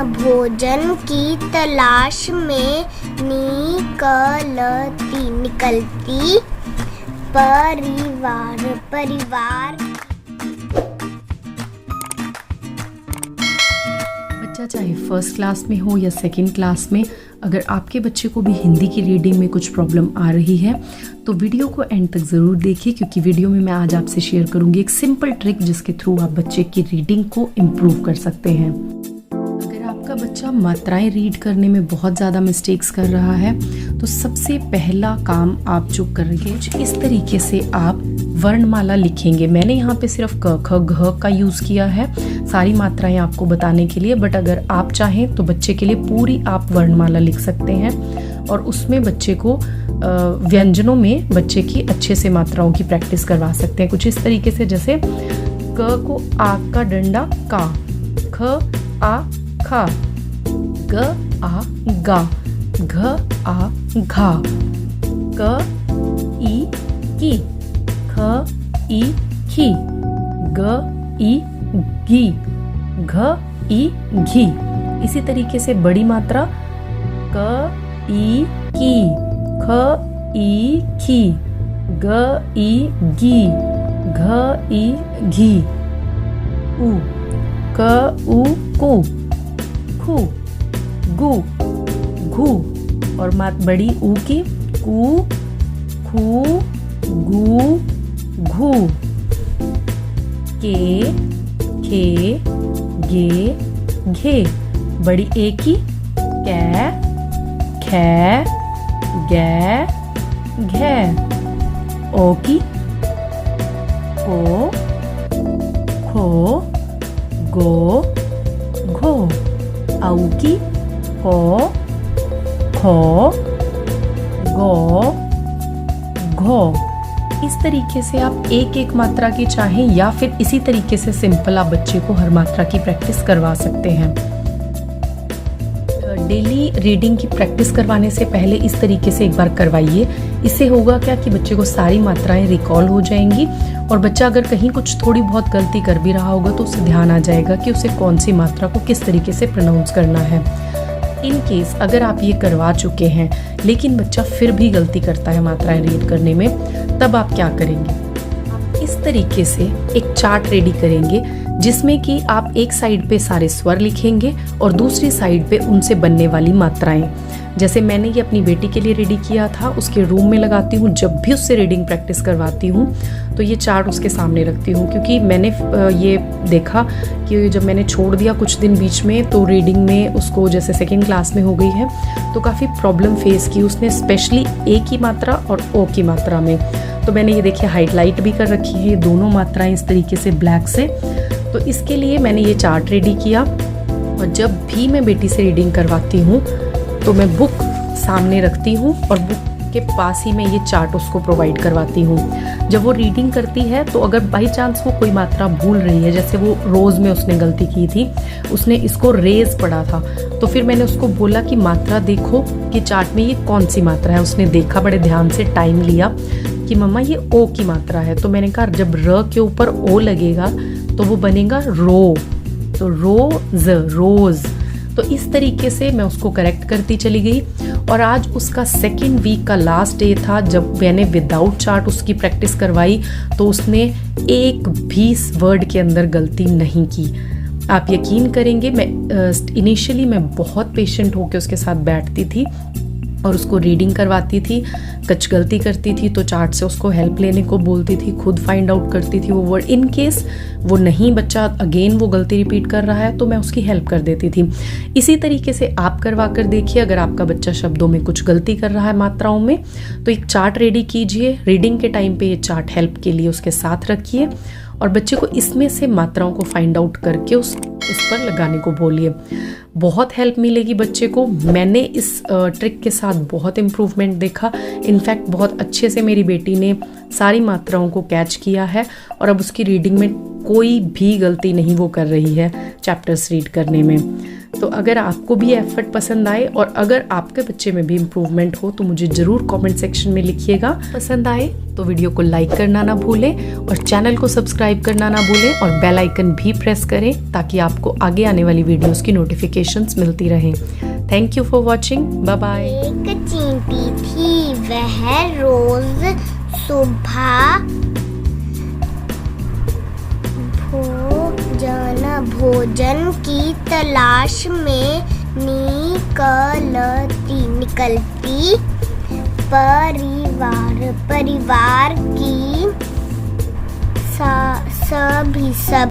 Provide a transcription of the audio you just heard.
भोजन की तलाश में निकलती परिवार। बच्चा चाहे फर्स्ट क्लास में हो या सेकंड क्लास में, अगर आपके बच्चे को भी हिंदी की रीडिंग में कुछ प्रॉब्लम आ रही है तो वीडियो को एंड तक ज़रूर देखिए, क्योंकि वीडियो में मैं आज आपसे शेयर करूंगी एक सिंपल ट्रिक जिसके थ्रू आप बच्चे की रीडिंग को इम्प्रूव कर सकते हैं। अगर आपका बच्चा मात्राएं रीड करने में बहुत ज़्यादा मिस्टेक्स कर रहा है तो सबसे पहला काम आप जो करेंगे, इस तरीके से आप वर्णमाला लिखेंगे। मैंने यहाँ पे सिर्फ क ख घ का यूज़ किया है सारी मात्राएं आपको बताने के लिए, बट अगर आप चाहें तो बच्चे के लिए पूरी आप वर्णमाला लिख सकते हैं और उसमें बच्चे को व्यंजनों में बच्चे की अच्छे से मात्राओं की प्रैक्टिस करवा सकते हैं। कुछ इस तरीके से, जैसे क को आ का डंडा का, ख आ खा, ग आ गा, घ आ घा, क ई की, ख ई खी, ग ई गी, घ ई घी। इसी तरीके से बड़ी मात्रा क ई की, ख ई खी, ग ई गी, घ ई घी, उ, क उ कु, खु, गु, घु, और बड़ी ऊ की कु, खु, गु, घू, के, खे, गे, घे, बड़ी ए की कै, खे, गे, घे, ओ की को, खो, गो, घो, औ की को, खो, गो, घो। इस तरीके से आप एक एक मात्रा की चाहें या फिर इसी तरीके से सिंपल आप बच्चे को हर मात्रा की प्रैक्टिस करवा सकते हैं। डेली रीडिंग की प्रैक्टिस करवाने से पहले इस तरीके से एक बार करवाइए। इससे होगा क्या कि बच्चे को सारी मात्राएं रिकॉल हो जाएंगी और बच्चा अगर कहीं कुछ थोड़ी बहुत गलती कर भी रहा होगा तो उसे ध्यान आ जाएगा कि उसे कौन सी मात्रा को किस तरीके से प्रोनाउंस करना है। इन केस अगर आप ये करवा चुके हैं लेकिन बच्चा फिर भी गलती करता है मात्राएं रीड करने में, तब आप क्या करेंगे? आप इस तरीके से एक चार्ट रेडी करेंगे जिसमें कि आप एक साइड पे सारे स्वर लिखेंगे और दूसरी साइड पे उनसे बनने वाली मात्राएं। जैसे मैंने ये अपनी बेटी के लिए रेडी किया था, उसके रूम में लगाती हूँ। जब भी उससे रीडिंग प्रैक्टिस करवाती हूँ तो ये चार्ट उसके सामने रखती हूँ, क्योंकि मैंने ये देखा कि जब मैंने छोड़ दिया कुछ दिन बीच में तो रीडिंग में उसको, जैसे सेकेंड क्लास में हो गई है, तो काफ़ी प्रॉब्लम फेस की उसने, स्पेशली ए की मात्रा और ओ की मात्रा में। तो मैंने ये देखिए हाईलाइट भी कर रखी है ये दोनों मात्राएं इस तरीके से ब्लैक से। तो इसके लिए मैंने ये चार्ट रेडी किया और जब भी मैं बेटी से रीडिंग करवाती हूँ तो मैं बुक सामने रखती हूँ और बुक के पास ही मैं ये चार्ट उसको प्रोवाइड करवाती हूँ। जब वो रीडिंग करती है तो अगर बाई चांस वो कोई मात्रा भूल रही है, जैसे वो रोज़ में उसने गलती की थी, उसने इसको रेज पढ़ा था, तो फिर मैंने उसको बोला कि मात्रा देखो कि चार्ट में ये कौन सी मात्रा है। उसने देखा, बड़े ध्यान से टाइम लिया कि मम्मा ये ओ की मात्रा है। तो मैंने कहा जब र के ऊपर ओ लगेगा तो वो बनेगा रो, तो रोज, रोज। तो इस तरीके से मैं उसको करेक्ट करती चली गई और आज उसका सेकेंड वीक का लास्ट डे था। जब मैंने विदाउट चार्ट उसकी प्रैक्टिस करवाई तो उसने एक भी वर्ड के अंदर गलती नहीं की। आप यकीन करेंगे, मैं इनिशियली मैं बहुत पेशेंट होकर उसके साथ बैठती थी और उसको रीडिंग करवाती थी। कुछ गलती करती थी तो चार्ट से उसको हेल्प लेने को बोलती थी, खुद फाइंड आउट करती थी वो वर्ड। इन केस वो नहीं, बच्चा अगेन वो गलती रिपीट कर रहा है तो मैं उसकी हेल्प कर देती थी। इसी तरीके से आप करवा कर देखिए। अगर आपका बच्चा शब्दों में कुछ गलती कर रहा है मात्राओं में, तो एक चार्ट रेडी कीजिए। रीडिंग के टाइम पे ये चार्ट हेल्प के लिए उसके साथ रखिए और बच्चे को इसमें से मात्राओं को फाइंड आउट करके उस पर लगाने को बोलिए। बहुत हेल्प मिलेगी बच्चे को। मैंने इस ट्रिक के साथ बहुत इम्प्रूवमेंट देखा। इनफैक्ट बहुत अच्छे से मेरी बेटी ने सारी मात्राओं को कैच किया है और अब उसकी रीडिंग में कोई भी गलती नहीं वो कर रही है चैप्टर्स रीड करने में। तो अगर आपको भी एफर्ट पसंद आए और अगर आपके बच्चे में भी इम्प्रूवमेंट हो तो मुझे ज़रूर कमेंट सेक्शन में लिखिएगा। पसंद आए तो वीडियो को लाइक करना ना भूलें और चैनल को सब्सक्राइब करना ना भूलें और बेल आइकन भी प्रेस करें ताकि आपको आगे आने वाली वीडियोस की नोटिफिकेशंस मिलती रहें। Thank you for watching. Bye bye. एक चींटी थी, वह रोज सुबह भोजन की तलाश में निकलती। परिवार की सभी